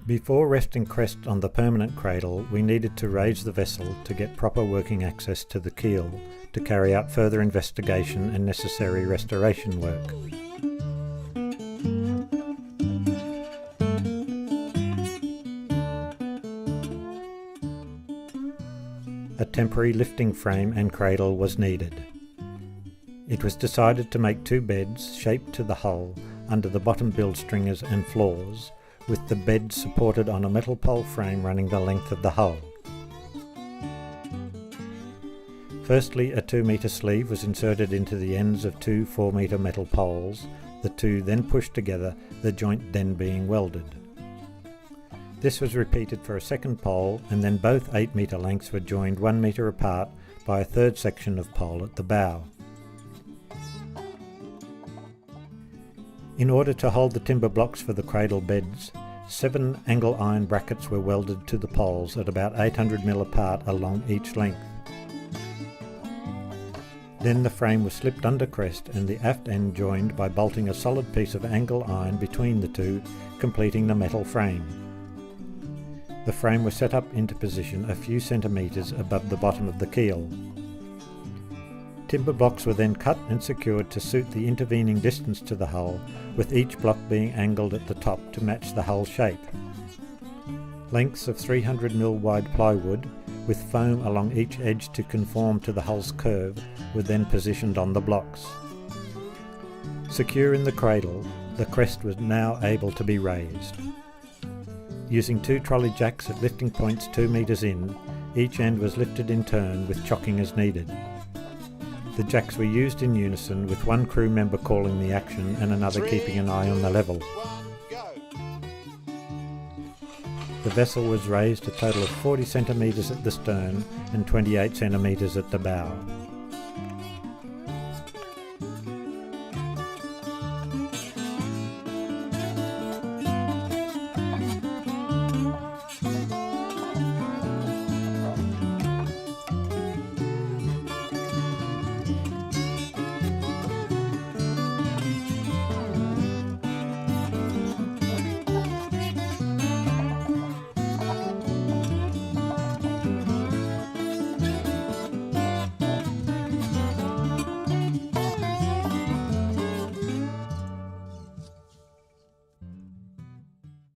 Before resting Crest on the permanent cradle, we needed to raise the vessel to get proper working access to the keel to carry out further investigation and necessary restoration work. A temporary lifting frame and cradle was needed. It was decided to make 2 beds shaped to the hull under the bottom build stringers and floors, with the bed supported on a metal pole frame running the length of the hull. Firstly, a 2-metre sleeve was inserted into the ends of 2 4-metre metal poles, the two then pushed together, the joint then being welded. This was repeated for a second pole, and then both 8-metre lengths were joined 1 metre apart by a third section of pole at the bow. In order to hold the timber blocks for the cradle beds, 7 angle iron brackets were welded to the poles at about 800mm apart along each length. Then the frame was slipped under Crest and the aft end joined by bolting a solid piece of angle iron between the two, completing the metal frame. The frame was set up into position a few centimetres above the bottom of the keel. Timber blocks were then cut and secured to suit the intervening distance to the hull, with each block being angled at the top to match the hull shape. Lengths of 300mm wide plywood, with foam along each edge to conform to the hull's curve, were then positioned on the blocks. Secure in the cradle, the Crest was now able to be raised. Using 2 trolley jacks at lifting points 2 metres in, each end was lifted in turn with chocking as needed. The jacks were used in unison, with one crew member calling the action and another keeping an eye on the level. The vessel was raised a total of 40 centimetres at the stern and 28 centimetres at the bow.